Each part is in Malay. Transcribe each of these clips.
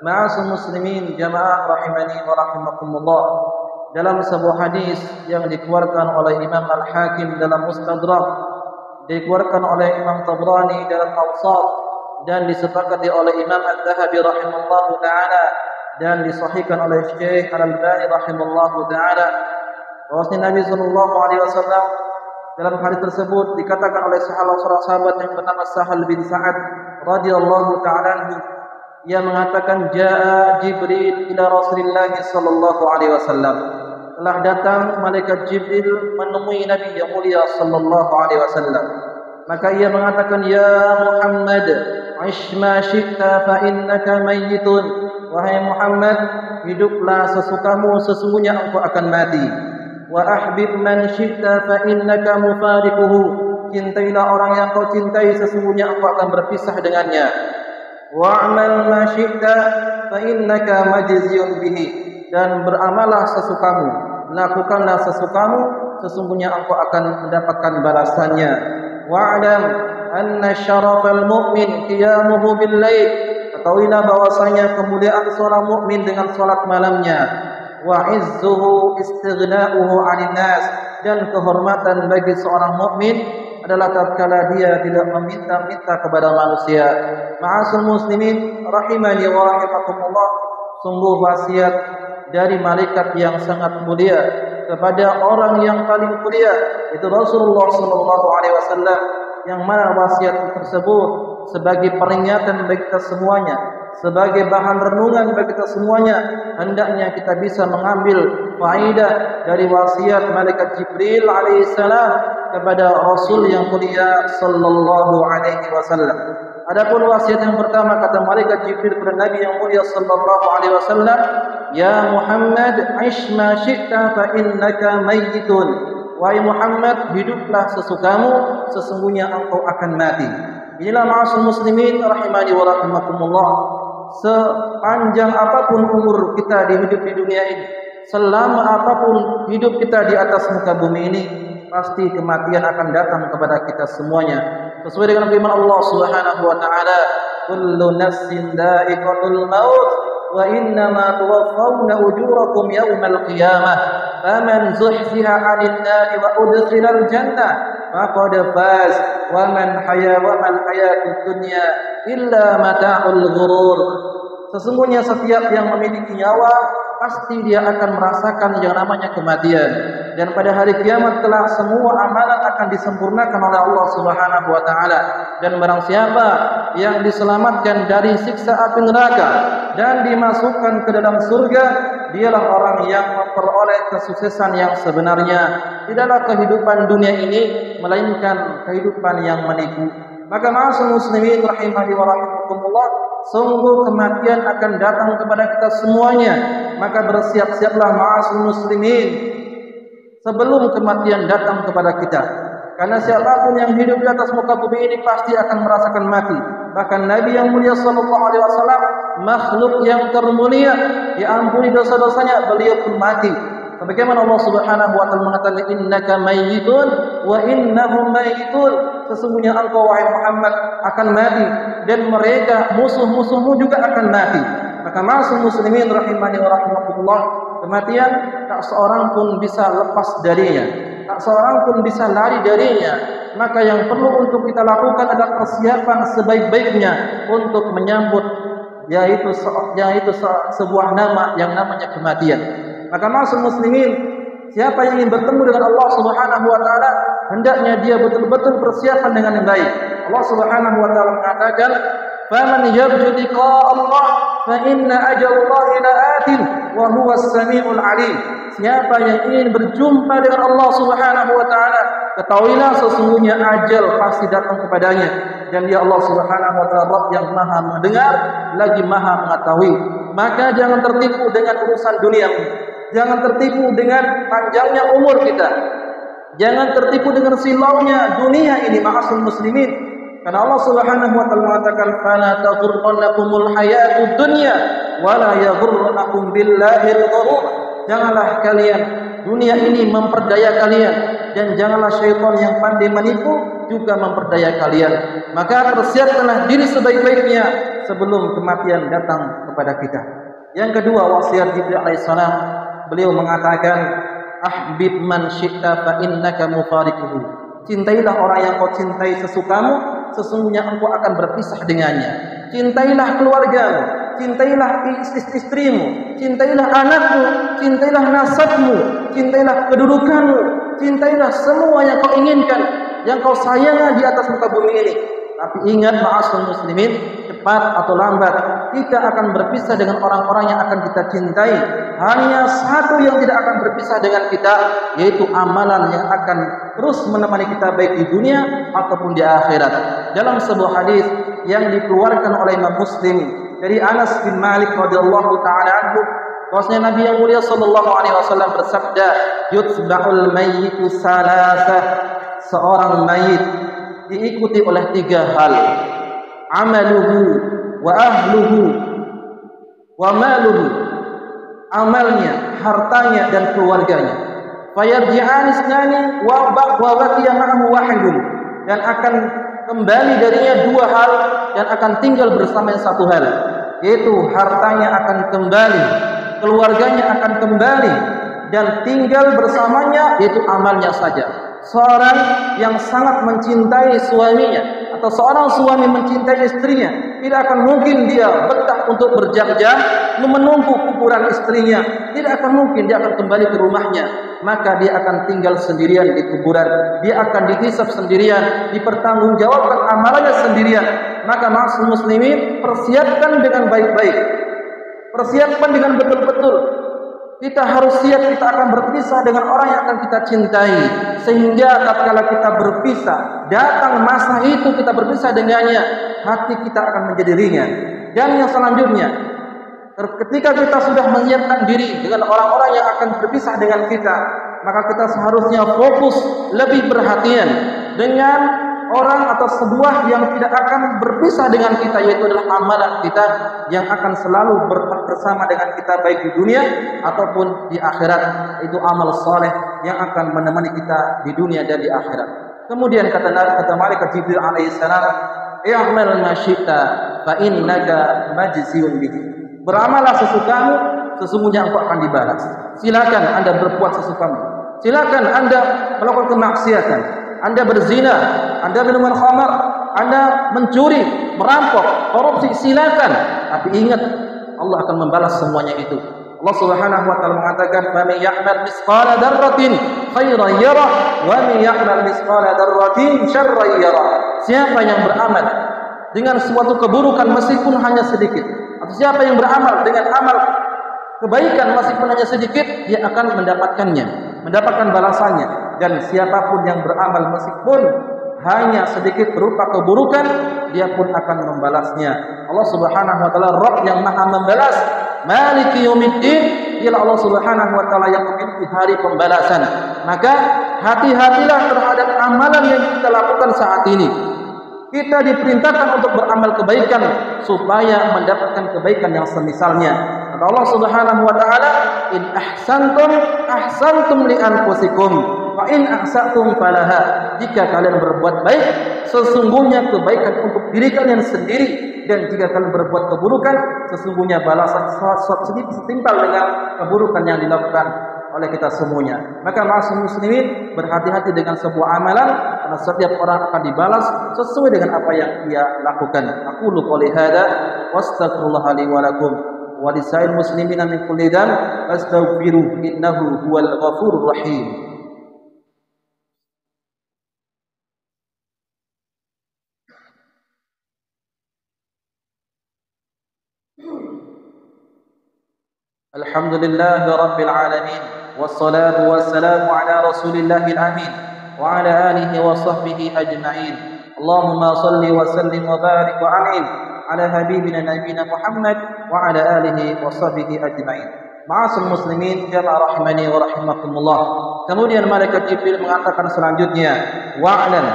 Ma'asyiral muslimin jamaah rahimani wa rahimakumullah. Dalam sebuah hadis yang dikeluarkan oleh Imam Al-Hakim dalam Mustadrak, dikeluarkan oleh Imam Tabrani dalam Awsat, dan disepakati oleh Imam Al-Dhahabi rahimahullahu ta'ala, dan disahihkan oleh Syekh Al-Albani rahimahullahu ta'ala, bahwasanya Nabi sallallahu alaihi wasallam dalam hadis tersebut dikatakan oleh salah sahabat yang bernama Sahal bin Sa'ad radhiyallahu ta'ala anhu, ia mengatakan jaa Jibril ila Rasulillah sallallahu alaihi wasallam, telah datang malaikat Jibril menemui Nabi yang mulia sallallahu alaihi wasallam. Maka ia mengatakan, ya Muhammad, ish ma syi'ta fa innaka mayyitun. Wahai Muhammad, hiduplah sesukamu, sesungguhnya engkau akan mati. Wa ahbib man syi'ta fa innaka mufariquhu. Cintailah orang yang kau cintai, sesungguhnya engkau akan berpisah dengannya. Wa'mal ma syi'ta fa innaka majziyun bihi. Dan beramalah sesukamu, lakukanlah sesukamu, sesungguhnya engkau akan mendapatkan balasannya. Wa'lam anna syarafal mu'min qiyamuhu bil lail. Ketahuilah bahwasanya kemuliaan seorang mukmin dengan salat malamnya. Wa izzuhu istighna'uhu 'anil nas. Dan kehormatan bagi seorang mukmin adalah tatkala dia tidak meminta-minta kepada manusia. Ma'asyiral muslimin rahimani wa rahimakumullah, sungguh wasiat dari malaikat yang sangat mulia kepada orang yang paling mulia, itu Rasulullah sallallahu alaihi wasallam, yang mana wasiat tersebut sebagai peringatan bagi kita semuanya, sebagai bahan renungan bagi kita semuanya. Hendaknya kita bisa mengambil faedah dari wasiat malaikat Jibril alaihissalam kepada Rasul yang mulia sallallahu alaihi wasallam. Adapun wasiat yang pertama, kata malaikat Jibril kepada Nabi yang mulia sallallahu alaihi wasallam, ya Muhammad, ish ma syi'ta fa innaka mayyitun. Wahai Muhammad, hiduplah sesukamu, sesungguhnya engkau akan mati. Inilah ma'asyiral muslimin rahimani wa rahimakumullah, sepanjang apapun umur kita hidup di dunia ini, selama apapun hidup kita di atas muka bumi ini, pasti kematian akan datang kepada kita semuanya. Sesuai dengan firman Allah Subhanahu wa taala, kullu nafsin dha'iqatul maut wa innama tuwaffawna ujurakum yaumal qiyamah faman zuhziha 'anil nari wa udkhilal jannah faqad faz wa man hayatud dunya illa mata'ul ghurur. Sesungguhnya setiap yang memiliki nyawa pasti dia akan merasakan yang namanya kematian, dan pada hari kiamat telah semua amalan akan disempurnakan oleh Allah Subhanahu wa taala. Dan barang siapa yang diselamatkan dari siksa api neraka dan dimasukkan ke dalam surga, dialah orang yang memperoleh kesuksesan yang sebenarnya. Tidaklah kehidupan dunia ini melainkan kehidupan yang menipu. Maka ma'asyiral muslimin rahimani wa rahimakumullah, sungguh kematian akan datang kepada kita semuanya. Maka bersiap-siaplah ma'asyiral muslimin sebelum kematian datang kepada kita. Karena siapapun yang hidup di atas muka bumi ini pasti akan merasakan mati. Bahkan Nabi yang mulia sallallahu alaihi wasallam, makhluk yang termulia, diampuni dosa-dosanya, beliau pun mati. Sebagaimana Allah Subhanahu wa taala mengatakan, innaka mayyitun wa innahum mayyitun. Sesungguhnya engkau wahai Muhammad akan mati, dan mereka musuh-musuhmu juga akan mati. Maka ma'asyiral muslimin rahimani wa rahimakumullah, kematian tak seorang pun bisa lepas darinya, tak seorang pun bisa lari darinya. Maka yang perlu untuk kita lakukan adalah persiapan sebaik-baiknya untuk menyambut yaitu sebuah nama yang namanya kematian. Maka ma'asyiral muslimin, siapa yang ingin bertemu dengan Allah Subhanahu wa taala, hendaknya dia betul-betul persiapan dengan yang baik. Allah Subhanahu wa taala mengatakan, "Faman yarju liqa'a Allah fa inna ajalallahi la'atin wa huwas samiul 'alim." Siapa yang ingin berjumpa dengan Allah Subhanahu wa taala, ketahuilah sesungguhnya ajal pasti datang kepadanya, dan dia Allah Subhanahu wa taala Rabb yang Maha mendengar lagi Maha mengetahui. Maka jangan tertipu dengan urusan dunia. Jangan tertipu dengan panjangnya umur kita. Jangan tertipu dengan silaunya dunia ini, ma'asyiral muslimin. Karena Allah Subhanahu wa taala mengatakan, "Fala taghurrannakumul hayatud dunya wa la yaghurrannakum billahil ghurur." Janganlah kalian dunia ini memperdaya kalian, dan janganlah syaitan yang pandai menipu juga memperdaya kalian. Maka persiapkanlah diri sebaik-baiknya sebelum kematian datang kepada kita. Yang kedua, wasiat Jibril alaihissalam, beliau mengatakan, ahbib man syi'ta fa innaka mufariquhu. Cintailah orang yang kau cintai sesukamu, sesungguhnya engkau akan berpisah dengannya. Cintailah keluargamu, cintailah istrimu, cintailah anakmu, cintailah nasabmu, cintailah kedudukanmu, cintailah semua yang kau inginkan, yang kau sayangi di atas muka bumi ini. Tapi ingat, ma'asyiral muslimin, cepat atau lambat kita akan berpisah dengan orang-orang yang akan kita cintai. Hanya satu yang tidak akan berpisah dengan kita, yaitu amalan yang akan terus menemani kita baik di dunia ataupun di akhirat. Dalam sebuah hadis yang dikeluarkan oleh Imam Muslim dari Anas bin Malik radhiyallahu taala anhu, bahwasanya Nabi yang mulia sallallahu alaihi wasallam bersabda, yutba'ul mayyitu salasah, seorang mayit diikuti oleh 3 hal, amaluhu wa ahluhu wa maluhu, amalnya, hartanya dan keluarganya. Fayarji'an isnani wa baqiya ma'ahu wahidun, dan akan kembali darinya 2 hal dan akan tinggal bersama yang 1 hal, yaitu hartanya akan kembali, keluarganya akan kembali, dan tinggal bersamanya yaitu amalnya saja. Seorang yang sangat mencintai suaminya atau seorang suami mencintai istrinya, tidak akan mungkin dia betah untuk berjam-jam menumpuk kuburan istrinya. Tidak akan mungkin dia akan kembali ke rumahnya, maka dia akan tinggal sendirian di kuburan. Dia akan dihisab sendirian, dipertanggungjawabkan amalannya sendirian. Maka ma'asyiral muslimin, persiapkan dengan baik-baik, persiapkan dengan betul-betul. Kita harus siap, kita akan berpisah dengan orang yang akan kita cintai, sehingga tatkala kita berpisah, datang masa itu kita berpisah dengannya, hati kita akan menjadi ringan. Dan yang selanjutnya, ketika kita sudah menyiapkan diri dengan orang-orang yang akan berpisah dengan kita, maka kita seharusnya fokus, lebih perhatian dengan orang atau sebuah yang tidak akan berpisah dengan kita, yaitu adalah amalan kita yang akan selalu bersama dengan kita baik di dunia ataupun di akhirat. Itu amal soleh yang akan menemani kita di dunia dan di akhirat. Kemudian kata malaikat Jibril alaihissalam, i'mal ma syi'ta fa innaka majziun bihi. Beramalah sesukamu, sesungguhnya engkau akan dibalas. Silakan Anda berbuat sesukamu, silakan Anda melakukan kemaksiatan, Anda berzina, Anda minum khamar, Anda mencuri, merampok, korupsi, silakan. Tapi ingat, Allah akan membalas semuanya itu. Allah Subhanahu wa taala mengatakan, "Faman ya'mal misqala dzarratin khairan yarah, wa man ya'mal misqala dzarratin syarran yarah." Siapa yang beramal dengan suatu keburukan meskipun hanya sedikit, atau siapa yang beramal dengan amal kebaikan meskipun hanya sedikit, dia akan mendapatkannya, mendapatkan balasannya. Dan siapapun yang beramal meskipun hanya sedikit berupa keburukan, dia pun akan membalasnya. Allah Subhanahu wa taala Rabb yang Maha membalas, Maliki yaumiddin, ialah Allah Subhanahu wa taala yang memiliki hari pembalasan. Maka hati-hatilah terhadap amalan yang kita lakukan saat ini. Kita diperintahkan untuk beramal kebaikan supaya mendapatkan kebaikan yang semisalnya. Kata Allah Subhanahu wa taala, in ahsantum ahsantum li anfusikum wa in ahsatum falaha. Jika kalian berbuat baik, sesungguhnya kebaikan untuk diri kalian sendiri, dan jika kalian berbuat keburukan, sesungguhnya balasan sedikit setimpal dengan keburukan yang dilakukan oleh kita semuanya. Maka ma'asyiral muslimin, berhati-hati dengan sebuah amalan, karena setiap orang akan dibalas sesuai dengan apa yang ia lakukan. Aqulu qouli hadza wastaghfirullah li wa lakum wa lisa'il muslimina min kulli dhanb fastaghfiruhu innahu huwal ghafurur rahim. Alhamdulillahi rabbil alamin, wassalatu wassalamu ala rasulillahil amin wa ala alihi wa sahbihi ajma'in. Allahumma salli wa sallim wa barik wa an'im ala habibina nabiyina Muhammad wa ala alihi wa sahbihi ajma'in. Ma'asyiral muslimin, jamaah rahimani wa rahimakumullah. Kemudian malaikat Jibril mengatakan selanjutnya, wa'lam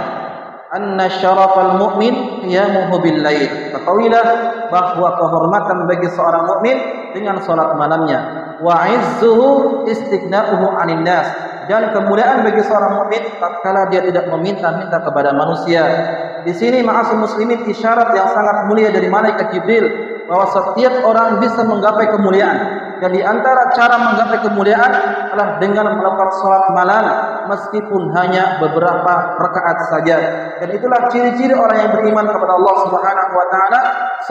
anna syarafal mu'min qiyamuhu bil lail. Ketahuilah bahwa kehormatan bagi seorang mukmin dengan salat malamnya, wa izzuhu istighna'uhu 'anil nas, dan kemuliaan bagi seorang mukmin tatkala dia tidak meminta-minta kepada manusia. Di sini ma'asyiral muslimin isyarat yang sangat mulia dari malaikat Jibril bahwa setiap orang bisa menggapai kemuliaan. Dan di antara cara menggapai kemuliaan adalah dengan melakukan salat malam meskipun hanya beberapa rakaat saja. Dan itulah ciri-ciri orang yang beriman kepada Allah Subhanahu wa taala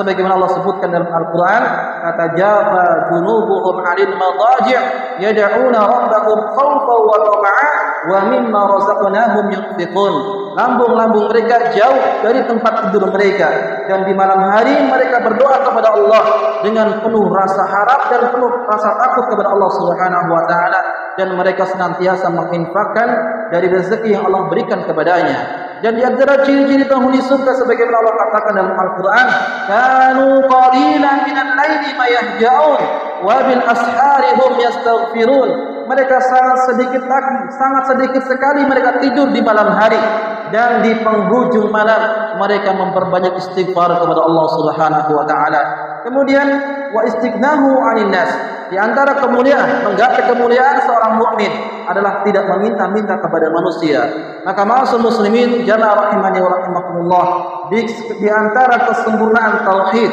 sebagaimana Allah sebutkan dalam Al-Qur'an, tatajafa junubuhum 'anil madaji' yad'una rabbahum khaufan wa tama'an wa mimma razaqnahum yunfiqun. Lambung-lambung mereka jauh dari tempat tidur mereka, dan di malam hari mereka berdoa kepada Allah dengan penuh rasa harap dan penuh rasa takut kepada Allah Subhanahu wa taala, dan mereka senantiasa menginfakkan dari rezeki yang Allah berikan kepadanya. Dan di antara ciri-ciri penghuni surga sebagaimana Allah katakan dalam Al-Qur'an, kanu qalilan minal laili ma yahja'un wa bil ashari hum yastaghfirun. Mereka sangat sedikit sekali mereka tidur di malam hari, dan di penghujung malam mereka memperbanyak istighfar kepada Allah Subhanahu wa taala. Kemudian wa istighnahu 'anil nas. Di antara kemuliaan, menggapai kemuliaan seorang mukmin adalah tidak meminta-minta kepada manusia. Maka ma'asyiral muslimin jamaah rahimani wa rahimakumullah, di antara kesempurnaan tauhid,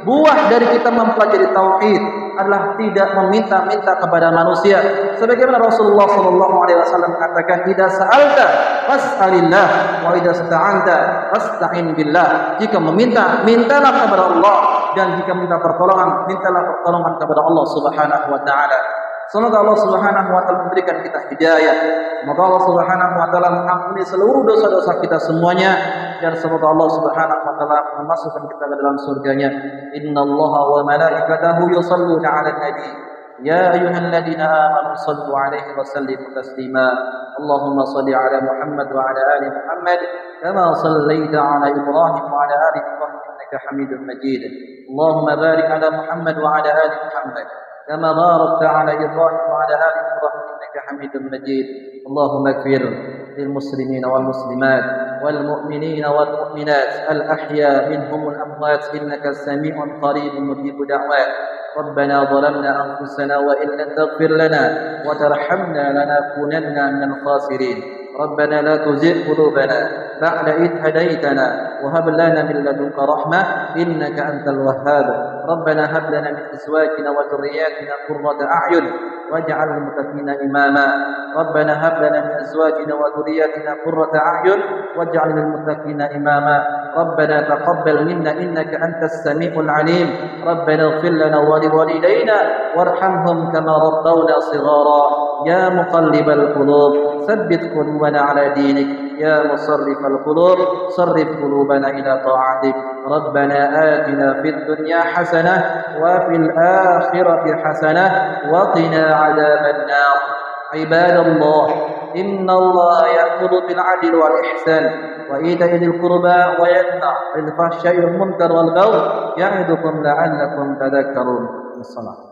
buah dari kita mempelajari tauhid adalah tidak meminta-minta kepada manusia. Sebagaimana Rasulullah sallallahu alaihi wasallam mengatakan, "Idza sa'alta fas'alillah wa idza ista'anta fasta'in billah." Jika meminta, mintalah kepada Allah, dan jika minta pertolongan, mintalah pertolongan kepada Allah Subhanahu wa taala. Semoga Allah Subhanahu wa taala memberikan kita hidayah. Semoga Allah Subhanahu wa taala mengampuni seluruh dosa-dosa kita semuanya, dan semoga Allah Subhanahu wa taala memasukkan kita ke dalam surganya. Innallaha wa malaikatahu yusholluna 'alan nabi. Ya ayyuhalladzina amanu shallu 'alaihi wa sallimu taslima. Allahumma shalli 'ala Muhammad wa 'ala ali Muhammad kama shallaita 'ala Ibrahim wa 'ala ali Ibrahim innaka Hamidum Majid. Allahumma barik 'ala Muhammad wa 'ala ali Muhammad كما باركت على إبراهيم وعلى آل إبراهيم إنك حميد مجيد. اللهم اغفر للمسلمين والمسلمات والمؤمنين والمؤمنات الأحياء منهم والأموات إنك سميع قريب مجيب دعوات. ربنا ظلمنا أنفسنا وإن لم تغفر لنا وترحمنا لنكونن من الخاسرين. ربنا لا تزغ قلوبنا بعد إذ هديتنا وهب لنا من لدنك رحمة إنك أنت الوهاب. ربنا هب لنا من أزواجنا وذرياتنا قرة أعين واجعل للمتقين إماما. ربنا هب لنا من أزواجنا وذرياتنا قرة أعين واجعل للمتقين إماما. ربنا تقبل منا إنك أنت السميع العليم. ربنا اغفر لنا ولوالدينا وارحمهم كما ربونا صغارا. يا مقلب القلوب ثبت قلوبنا على دينك. يا مصرف القلوب صرف قلوبنا إلى طاعتك. ربنا آتنا في الدنيا حسنة وفي الآخرة حسنة وقنا عذاب النار. عباد الله، إن الله يأمر بالعدل والإحسان وإيتاء ذي القربى وينهى عن الفحشاء والمنكر والبغي يعظكم لعلكم تذكرون. الصلاة